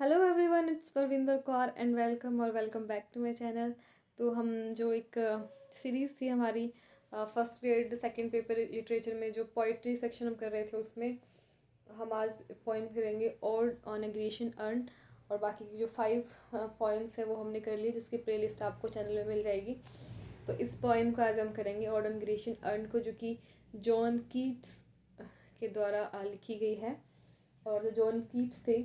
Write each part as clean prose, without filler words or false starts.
Hello everyone, it's Parvinder Kaur and welcome back to my channel. तो हम जो एक सीरीज़ थी हमारी first grade second paper literature में जो पोइट्री सेक्शन हम कर रहे थे, उसमें हम आज पोइम करेंगे और ऑन एग्रीशन अर्न। और बाकी की जो 5 पोइम्स है वो हमने कर ली, जिसकी प्लेलिस्ट आपको चैनल में मिल जाएगी। तो इस पोइम को आज हम करेंगे ऑन एग्रीशन अर्न को, जो कि जॉन कीट्स के द्वारा लिखी गई है। और जो जॉन कीट्स थे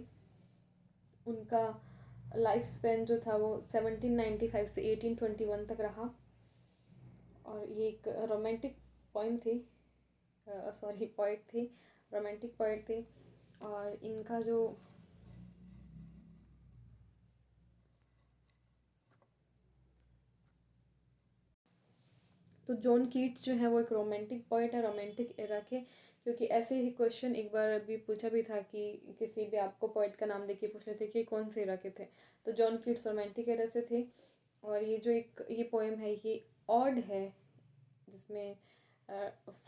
उनका लाइफ स्पेन जो था वो 1795 से 1821 तक रहा। और ये एक रोमांटिक पोइम थी, सॉरी पोइट थे, रोमांटिक पोइट थे। और इनका जो तो जॉन कीट्स जो है वो एक रोमांटिक पोइट है, रोमांटिक एरा के। क्योंकि ऐसे ही क्वेश्चन एक बार अभी पूछा भी था कि किसी भी आपको पोइट का नाम देके पूछ रहे थे कि कौन से एरा के थे, तो जॉन कीट्स रोमांटिक एरा से थे। और ये जो ये पोएम है ये ऑड है, जिसमें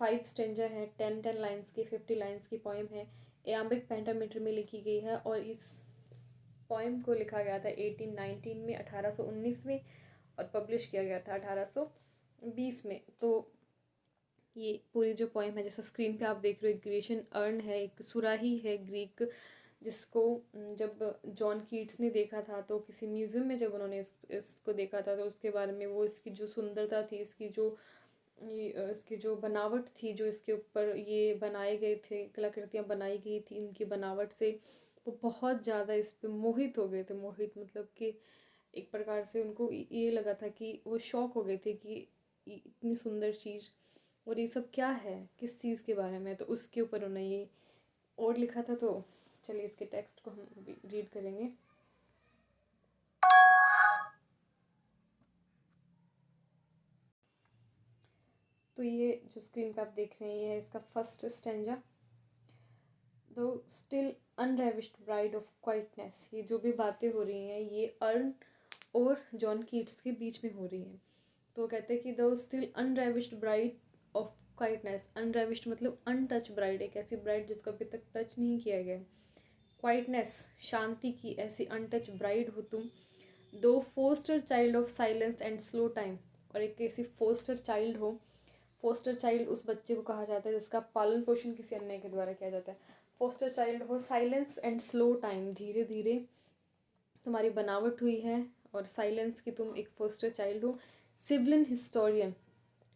5 स्टेंजा है, 10 लाइन्स की, 50 लाइन्स की पोएम है। एम्बिक पेंटामीटर में लिखी गई है और इस पोएम को लिखा गया था 1819 में, 1819 में, और पब्लिश किया गया था 1820 में। तो ये पूरी जो पोएम है, जैसा स्क्रीन पे आप देख रहे हो, ग्रीशन अर्न है, एक सुराही है ग्रीक, जिसको जब जॉन कीट्स ने देखा था तो किसी म्यूज़ियम में जब उन्होंने इसको देखा था तो उसके बारे में, वो इसकी जो सुंदरता थी, इसकी जो बनावट थी, जो इसके ऊपर ये बनाए गए थे, कलाकृतियाँ बनाई गई थी, इनकी बनावट से वो बहुत ज़्यादा इस पे मोहित हो गए थे। मोहित मतलब कि एक प्रकार से उनको ये लगा था कि वो शॉक हो गए थे कि इतनी सुंदर चीज़ और ये सब क्या है, किस चीज़ के बारे में। तो उसके ऊपर उन्होंने ये और लिखा था। तो चलिए इसके टेक्स्ट को हम रीड करेंगे। तो ये जो स्क्रीन पे आप देख रहे हैं ये है इसका फर्स्ट स्टेंजा। दो still unravished bride of quietness, ये जो भी बातें हो रही हैं ये अर्न और जॉन कीट्स के बीच में हो रही हैं। तो कहते हैं कि दो still unravished bride of quietness, unravished मतलब अनटच ब्राइड, एक ऐसी ब्राइड जिसको अभी तक टच नहीं किया गया। क्वाइटनेस शांति की ऐसी अनटच ब्राइड हो तुम। Thou foster child of silence and slow time, और एक ऐसी फोस्टर चाइल्ड हो। फोस्टर चाइल्ड उस बच्चे को कहा जाता है जिसका पालन पोषण किसी अन्य के द्वारा किया जाता है। फोस्टर चाइल्ड हो, साइलेंस एंड स्लो टाइम, धीरे धीरे तुम्हारी बनावट हुई है, और साइलेंस की तुम एक फोस्टर चाइल्ड हो। Civilian historian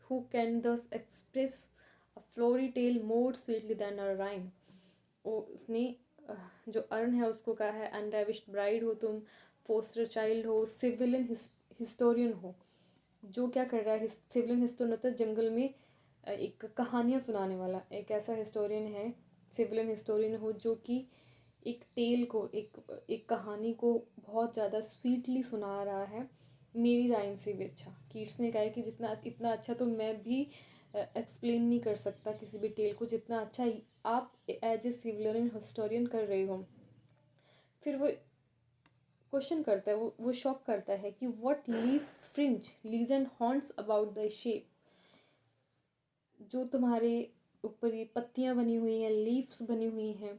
who can thus express a flowery tale more sweetly than a rhyme. उसने जो अर्न है उसको कहा है अनरेविश्ड ब्राइड हो तुम, फोस्टर चाइल्ड हो, सिविलियन हिस्टोरियन हो। जो क्या कर रहा है, सिविलियन हिस्टोरियन होता है जंगल में एक कहानियाँ सुनाने वाला, एक ऐसा हिस्टोरियन है, सिविलियन हिस्टोरियन हो जो कि एक टेल को, एक कहानी को बहुत ज़्यादा स्वीटली सुना रहा है, मेरी राइम से भी अच्छा। कीट्स ने कहा है कि जितना इतना अच्छा तो मैं भी एक्सप्लेन नहीं कर सकता किसी भी टेल को, जितना अच्छा आप एज ए सिविलियन हिस्टोरियन कर रहे हो। फिर वो क्वेश्चन करता है, वो शॉक करता है कि what leaf fringe legend haunts about the shape, जो तुम्हारे ऊपर ये पत्तियाँ बनी हुई हैं, लीव्स बनी हुई हैं,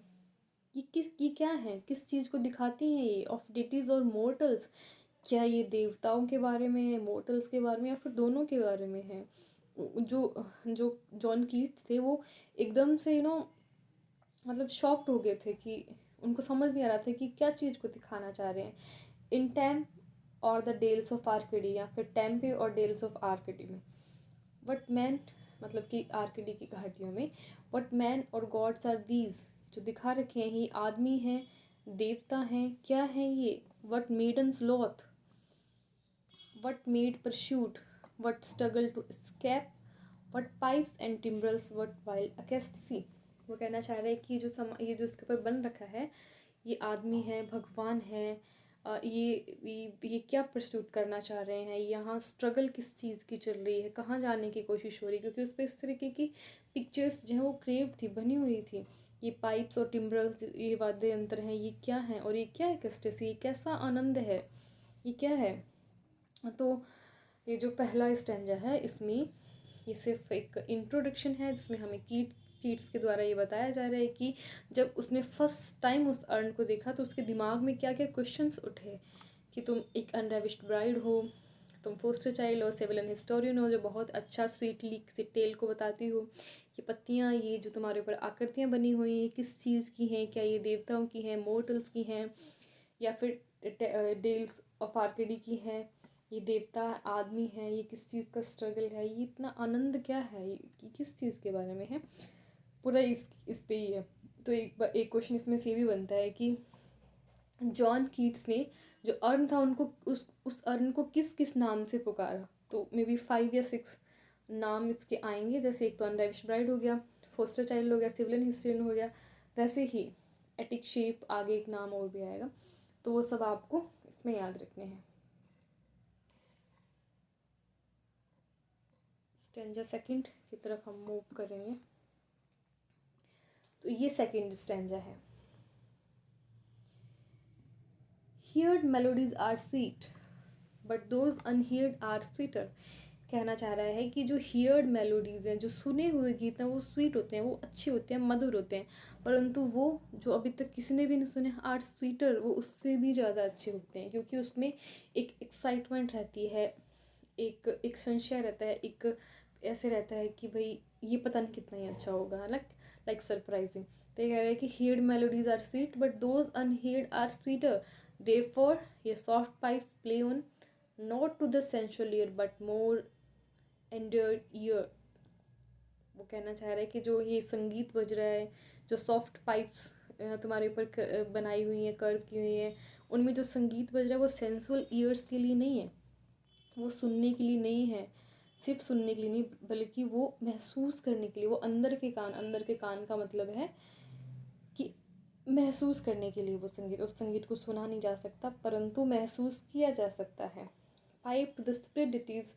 ये क्या है, किस चीज़ को दिखाती हैं ये, ऑफ डिटीज़ और मोर्टल्स। क्या ये देवताओं के बारे में है, मोर्टल्स के बारे में, या फिर दोनों के बारे में है। जो जो जॉन कीट्स थे वो एकदम से मतलब शॉक्ड हो गए थे कि उनको समझ नहीं आ रहा था कि क्या चीज़ को दिखाना चाह रहे हैं। इन टैम और द डेल्स ऑफ आर्किडी, या फिर टेम्पे और डेल्स ऑफ आर्किडी में, वट मैन मतलब कि आर्किडी की घाटियों में, वट मैन और गॉड्स आर दीज, जो दिखा रखे हैं ये आदमी हैं, देवता हैं, क्या है ये। What maidens loth, what mad pursuit, what struggle to escape, what pipes and timbrels, what wild ecstasy सी। वो कहना चाह रहे हैं कि ये जो इसके ऊपर बन रखा है, ये आदमी है, भगवान है, ये क्या प्रस्तुत करना चाह रहे हैं, यहाँ स्ट्रगल किस चीज़ की चल रही है, कहाँ जाने की कोशिश हो रही है, क्योंकि उस पर इस तरीके की पिक्चर्स जो है वो क्रेव थी, बनी हुई थी। ये पाइप्स और टिम्बरल्स, ये वाद्य यंत्र हैं, ये क्या है, और ये क्या है कस्टेसी, ये कैसा आनंद है, ये क्या है। तो ये जो पहला स्टैंजा है इसमें ये सिर्फ एक इंट्रोडक्शन है, जिसमें हमें कीट्स के द्वारा ये बताया जा रहा है कि जब उसने फर्स्ट टाइम उस अर्न को देखा तो उसके दिमाग में क्या क्या क्वेश्चंस उठे कि तुम एक अनरेविश्ड ब्राइड हो, तुम फोस्टर चाइल्ड हो, सिविलियन हिस्टोरियन हो जो बहुत अच्छा स्वीटली किसी टेल को बताती हो, ये पत्तियाँ, ये जो तुम्हारे ऊपर आकृतियाँ बनी हुई हैं किस चीज़ की हैं, क्या ये देवताओं की हैं, मोर्टल्स की हैं, या फिर डेल्स ऑफ आर्केडी की हैं, ये देवता आदमी है, ये किस चीज़ का स्ट्रगल है, ये इतना आनंद क्या है, ये किस चीज़ के बारे में है, पूरा इस पे ही है। तो एक क्वेश्चन इसमें से ये भी बनता है कि जॉन कीट्स ने जो अर्न था उनको उस अर्न को किस किस नाम से पुकारा। तो मे बी 5 या 6 नाम इसके आएंगे, जैसे एक तो अनरेविश्ड ब्राइड हो गया, फोस्टर चाइल्ड हो गया, सिविलियन हिस्ट्रियन हो गया, वैसे ही एटिक शेप आगे एक नाम और भी आएगा। तो वो सब आपको इसमें याद रखने हैं। स्टेंजा सेकंड की तरफ हम मूव करेंगे। तो ये सेकंड स्टेंजा है। Heard melodies are sweet, but those unheard are sweeter। कहना चाह रहा है कि जो हियर्ड मेलोडीज़ हैं, जो सुने हुए गीत हैं, वो स्वीट होते हैं, वो अच्छे होते हैं, मधुर होते हैं, परंतु वो जो अभी तक किसी ने भी नहीं सुने आर स्वीटर, वो उससे भी ज़्यादा अच्छे होते हैं, क्योंकि उसमें एक एक्साइटमेंट रहती है, एक संशय रहता है, एक ऐसे रहता है कि भाई ये पता नहीं कितना ही अच्छा होगा, लाइक सरप्राइजिंग। तो ये कह रहे हैं कि heard melodies are sweet but those unheard are sweeter, therefore ye soft pipes play on not to the sensual ear but more endeared ear. वो कहना चाह रहा है कि जो ये संगीत बज रहा है, जो सॉफ्ट पाइप्स तुम्हारे ऊपर बनाई हुई हैं, कर्व की हुई हैं, उनमें जो संगीत बज रहा है वो सेंसुअल ईयर्स के लिए नहीं है, वो सुनने के लिए नहीं है, सिर्फ सुनने के लिए नहीं, बल्कि वो महसूस करने के लिए, वो अंदर के कान का मतलब है कि महसूस करने के लिए वो संगीत, उस संगीत को सुना नहीं जा सकता परंतु महसूस किया जा सकता है। Pipe the spirits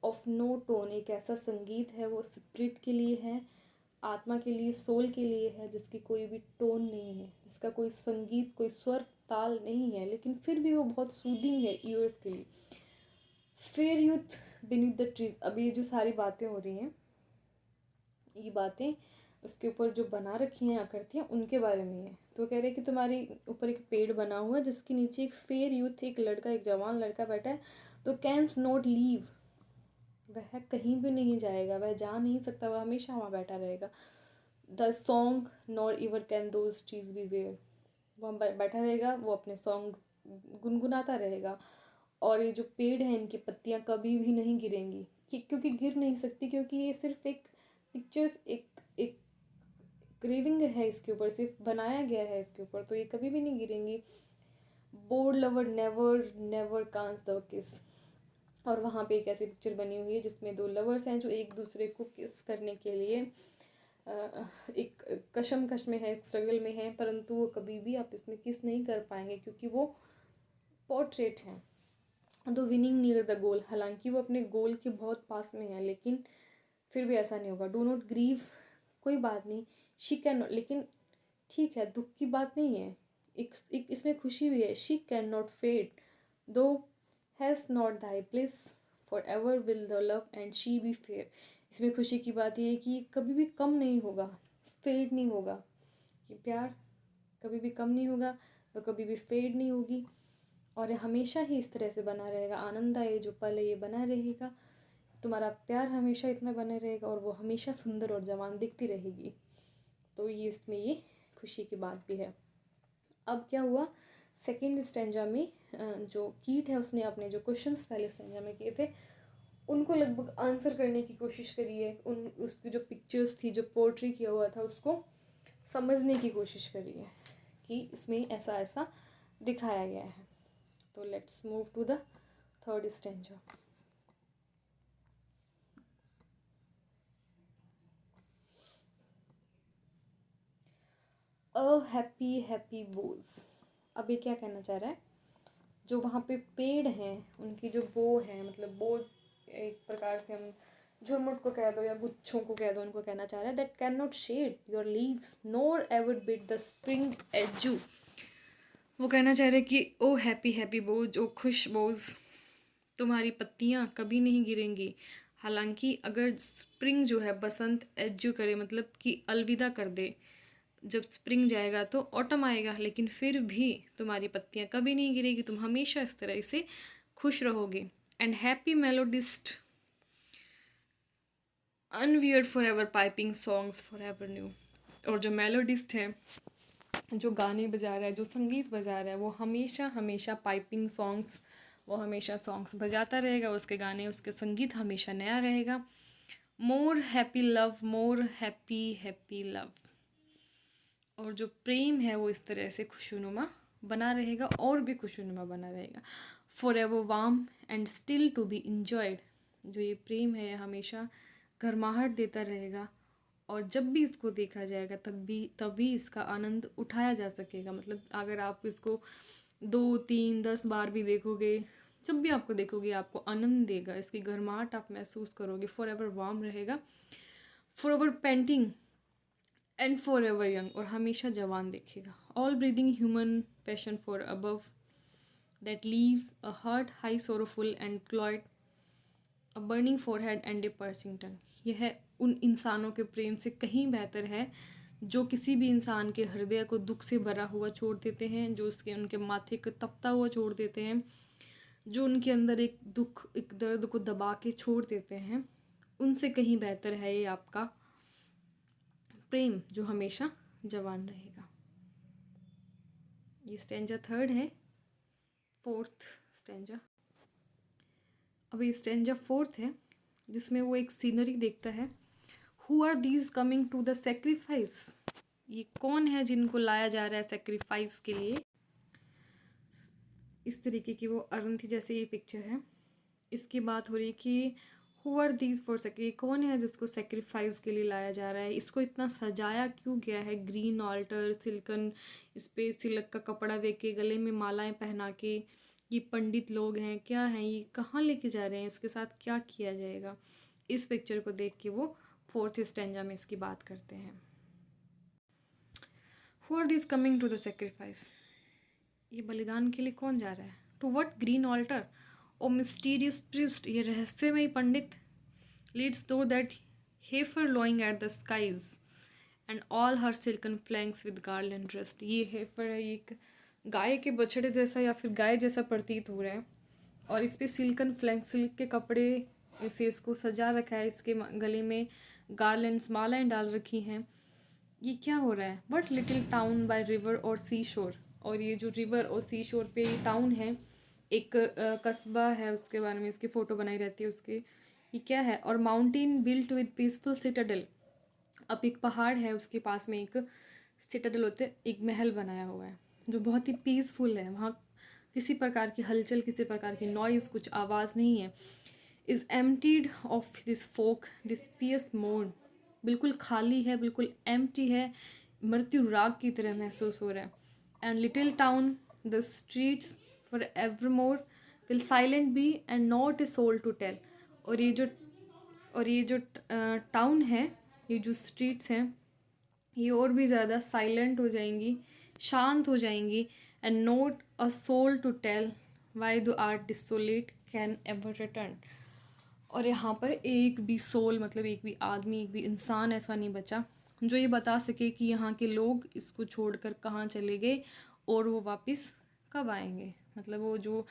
of no tone, एक ऐसा संगीत है वो स्पिरिट के लिए है, आत्मा के लिए, सोल के लिए है, जिसकी कोई भी टोन नहीं है, जिसका कोई संगीत, कोई स्वर ताल नहीं है, लेकिन फिर भी वो बहुत सूदिंग है ईयर्स के लिए। Fair youth beneath the trees, अभी ये जो सारी बातें हो रही हैं, ये बातें उसके ऊपर जो बना रखी हैं आकृतियाँ उनके बारे में है। तो कह रहे हैं कि तुम्हारे ऊपर एक पेड़ बना हुआ है जिसके नीचे एक फेयर यूथ, एक लड़का, एक जवान लड़का बैठा है। तो कैंस नॉट लीव, वह कहीं भी नहीं जाएगा, वह जा नहीं सकता, वह हमेशा वहाँ बैठा रहेगा। The song nor ever can those trees be bare, वह बैठा रहेगा, वो अपने सॉन्ग गुनगुनाता रहेगा। और ये जो पेड़ है इनकी पत्तियाँ कभी भी नहीं गिरेंगी, क्योंकि गिर नहीं सकती, क्योंकि ये सिर्फ एक पिक्चर्स, एक क्रेविंग है इसके ऊपर, सिर्फ बनाया गया है इसके ऊपर, तो ये कभी भी नहीं गिरेंगी। Bold lover never never canst the kiss, और वहाँ पे एक ऐसी पिक्चर बनी हुई है जिसमें 2 लवर्स हैं जो एक दूसरे को किस करने के लिए एक कशमकश में है, स्ट्रगल में है, परंतु वो कभी भी आप इसमें किस नहीं कर पाएंगे क्योंकि वो पोर्ट्रेट है। तो विनिंग नियर द गोल, हालांकि वो अपने गोल के बहुत पास में है, लेकिन फिर भी ऐसा नहीं होगा। डू नॉट ग्रीव, कोई बात नहीं, शी कैन, लेकिन ठीक है, दुख की बात नहीं है, एक इसमें खुशी भी है। शी कैन नॉट फेड दो has not thy place for ever will the love and she be fair. इसमें खुशी की बात यह है कि कभी भी कम नहीं होगा, फेड नहीं होगा, ये प्यार कभी भी कम नहीं होगा, वह कभी भी फेड नहीं होगी, और हमेशा ही इस तरह से बना रहेगा। आनंद आए जो पल है ये बना रहेगा, तुम्हारा प्यार हमेशा इतना बने रहेगा, और वो हमेशा सुंदर और जवान दिखती रहेगी। तो ये इसमें ये खुशी की बात भी है। अब क्या हुआ, सेकंड स्टेंजा में जो कीट है उसने अपने जो क्वेश्चंस पहले स्टेंजा में किए थे उनको लगभग आंसर करने की कोशिश करी है, उसकी जो पिक्चर्स थी, जो पोर्ट्री किया हुआ था, उसको समझने की कोशिश करी है कि इसमें ऐसा ऐसा दिखाया गया है। तो let's move to the third stanza. Ah happy happy boughs, अब ये क्या कहना चाह रहा है, जो वहाँ पे पेड़ हैं उनकी जो बो है, मतलब बोज एक प्रकार से हम झुरमुट को कह दो या गुच्छों को कह दो, उनको कहना चाह रहा है that can not shed your leaves nor ever bid the spring adieu. वो कहना चाह रहे कि ओ हैप्पी हैप्पी बोज, ओ खुश बोज, तुम्हारी पत्तियाँ कभी नहीं गिरेंगी, हालांकि अगर स्प्रिंग जो है बसंत एज्यू करे, मतलब कि अलविदा कर दे, जब स्प्रिंग जाएगा तो ऑटम आएगा, लेकिन फिर भी तुम्हारी पत्तियां कभी नहीं गिरेगी, तुम हमेशा इस तरह से खुश रहोगे। And happy melodist unwearied for ever piping songs for ever new. और जो मेलोडिस्ट है, जो गाने बजा रहा है, जो संगीत बजा रहा है, वो हमेशा हमेशा पाइपिंग सॉन्ग्स, वो हमेशा सॉन्ग्स बजाता रहेगा, उसके गाने, उसके संगीत हमेशा नया रहेगा। More happy love, more happy happy love. और जो प्रेम है वो इस तरह से खुशनुमा बना रहेगा और भी खुशनुमा बना रहेगा। For ever warm and still to be enjoyed. जो ये प्रेम है हमेशा गर्माहट देता रहेगा, और जब भी इसको देखा जाएगा तभी इसका आनंद उठाया जा सकेगा। मतलब अगर आप इसको 2 3 10 बार भी देखोगे, जब भी आपको देखोगे आपको आनंद देगा, इसकी गर्माहट आप महसूस करोगे। फॉर एवर वार्म रहेगा, for ever panting and for ever young, और हमेशा जवान देखेगा। All breathing human passion for above that leaves a heart high sorrowful and cloyed a burning forehead and a parching tongue. यह उन इंसानों के प्रेम से कहीं बेहतर है जो किसी भी इंसान के हृदय को दुख से भरा हुआ छोड़ देते हैं, जो उसके उनके माथे को तपता हुआ छोड़ देते हैं, जो उनके अंदर एक दुख, एक दर्द को दबा के छोड़ देते हैं। उनसे कहीं बेहतर है ये आपका प्रेम जो हमेशा जवान रहेगा। ये स्टेंजा थर्ड है। फोर्थ स्टेंजा, अब ये स्टेंजा फोर्थ है, जिसमें वो एक सीनरी देखता है। Who are these coming to the sacrifice. ये कौन है जिनको लाया जा रहा है सेक्रीफाइस के लिए। इस तरीके की वो अरुंधति जैसे ये पिक्चर है, इसकी बात हो रही है कि हु आर दीज फॉर सेक्री, कौन है जिसको सेक्रीफाइस के लिए लाया जा रहा है। इसको इतना सजाया क्यों गया है, ग्रीन ऑल्टर, सिल्कन, इस पे सिल्क का कपड़ा दे के, गले में मालाएं पहना के। ये पंडित लोग हैं, क्या हैं ये, कहाँ लेके जा रहे हैं, इसके साथ क्या किया जाएगा। इस पिक्चर को देख के वो फोर्थ स्टेंजा में इसकी बात करते हैं। Who are this coming to the sacrifice, ये बलिदान के लिए कौन जा रहा है। To what green altar, O mysterious priest, ये रहस्यमयी पंडित। Leads thou that heifer lowing at the skies and all her silken flanks with garland dressed. ये हेफर है, एक गाय के बछड़े जैसा या फिर गाय जैसा प्रतीत हो रहा है, और इस पे सिल्कन फ्लैंक, सिल्क के कपड़े इसे इसको सजा रखा है, इसके गले में गार्लैंड्स, मालाएं डाल रखी हैं। ये क्या हो रहा है। But little town by river और सी शोर, और ये जो रिवर और सी शोर पे टाउन है, एक कस्बा है, उसके बारे में इसकी फ़ोटो बनाई रहती है उसके, ये क्या है। और mountain built with peaceful citadel, अब एक पहाड़ है उसके पास में एक सिटाडल होते, एक महल बनाया हुआ है जो बहुत ही पीसफुल है, वहाँ किसी प्रकार की हलचल, किसी प्रकार की नॉइज़, कुछ आवाज़ नहीं है। Is emptied of this folk this pious morn, बिल्कुल खाली है, बिल्कुल एम्प्टी है, मृत्यु राग की तरह महसूस हो रहा है। And little town the streets for evermore will silent be and not a soul to tell. और ये जो टाउन है, ये जो स्ट्रीट्स हैं, ये और भी ज़्यादा साइलेंट हो जाएंगी, शांत हो जाएंगी। And not a soul to tell why thou art desolate can ever return. और यहाँ पर एक भी सोल, मतलब एक भी आदमी, एक भी इंसान ऐसा नहीं बचा जो ये बता सके कि यहाँ के लोग इसको छोड़कर कहाँ चले गए और वो वापस कब आएंगे। मतलब वो जो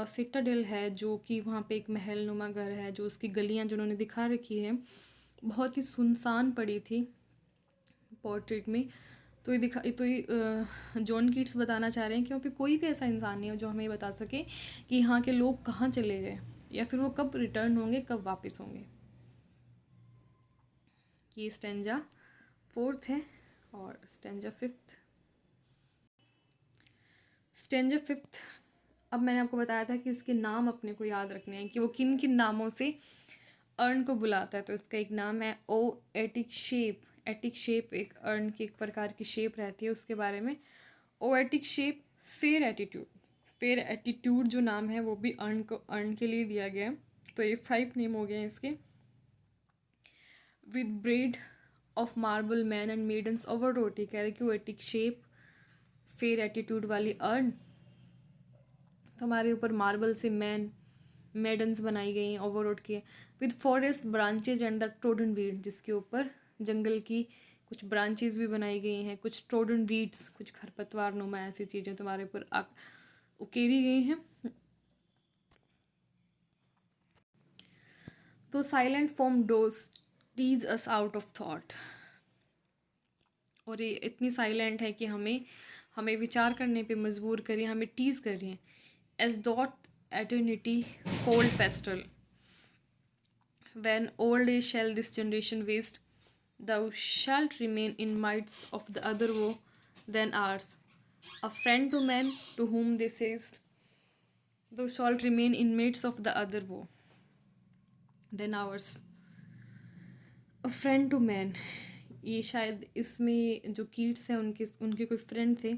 सिटाडेल है, जो कि वहाँ पे एक महल नुमा घर है, जो उसकी गलियाँ जिन्होंने दिखा रखी है बहुत ही सुनसान पड़ी थी पोर्ट्रेट में। तो ये जॉन कीट्स बताना चाह रहे हैं, क्योंकि कोई भी ऐसा इंसान नहीं है जो हमें ये बता सके कि यहाँ के लोग कहाँ चले गए या फिर वो कब रिटर्न होंगे, कब वापस होंगे। ये स्टेंजा फोर्थ है। और स्टेंजा फिफ्थ, अब मैंने आपको बताया था कि इसके नाम अपने को याद रखने हैं कि वो किन किन नामों से अर्न को बुलाता है। तो इसका एक नाम है ओ एटिक शेप। एटिक शेप एक अर्न की एक प्रकार की शेप रहती है, उसके बारे में। O Attic shape, fair attitude. Fair attitude जो नाम है वो भी अर्न के लिए दिया गया है। तो ये 5 नेम हो गए हैं इसके। With brede of marble men and maidens overwrought, कह रहे कि वो एटिक शेप, फेयर एटीट्यूड वाली अर्न, तो हमारे ऊपर मार्बल से मैडन्स बनाई गई हैं ओवर रोड की, with forest branches and the trodden weed, जिसके ऊपर जंगल की कुछ ब्रांचेज भी बनाई गई हैं, कुछ ट्रोडन वीड्स, कुछ खरपतवार नुमा ऐसी चीज़ें तुम्हारे ऊपर उकेरी गई हैं। Thou silent form dost tease us out of thought, और ये इतनी साइलेंट है कि हमें विचार करने पे मजबूर करिए, हमें टीज कर रही हैं। As doth eternity cold pastoral, when old age shall this generation waste, thou shalt remain in midst of the other woe than ours. A friend to men to whom they saist, thou shalt remain in midst of the other woe than ours. A friend to man, ये शायद इसमें जो Keats हैं उनके कोई friend थे,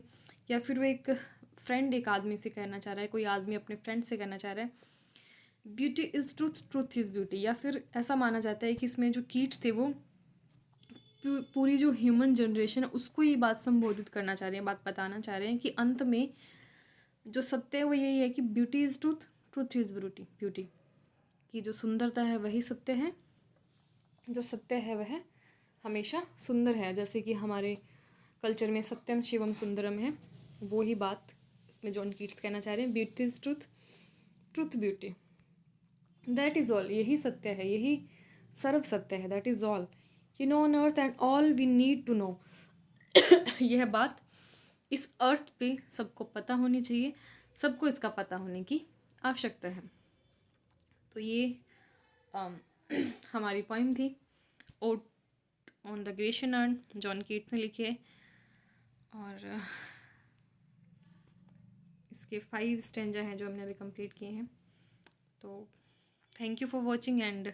या फिर वो एक फ्रेंड एक आदमी से कहना चाह रहा है, कोई आदमी अपने फ्रेंड से कहना चाह रहा है beauty is truth, truth is beauty. या फिर ऐसा माना जाता है कि इसमें जो कीट्स थे वो पूरी जो ह्यूमन जनरेशन है उसको ये बात संबोधित करना चाह रहे हैं, बात बताना चाह रहे हैं कि अंत में जो सत्य है वो यही है कि beauty is truth, truth is beauty. Beauty की जो सुंदरता है वही सत्य है, जो सत्य है वह हमेशा सुंदर है। जैसे कि हमारे कल्चर में सत्यम शिवम सुंदरम है, वो ही बात इसमें जॉन कीट्स कहना चाह रहे हैं। Beauty is truth, truth beauty, that is all, यही सत्य है, यही सर्व सत्य है। That is all you know on earth and all we need to know. यह बात इस अर्थ पे सबको पता होनी चाहिए, सबको इसका पता होने की आवश्यकता है। तो ये हमारी पोइम थी odd on the Grecian earn, John Keats ने लिखी है, और इसके 5 स्टेंजा हैं जो हमने अभी कंप्लीट किए हैं। तो thank you for watching and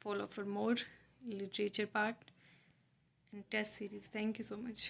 follow for more literature part and test series. Thank you so much.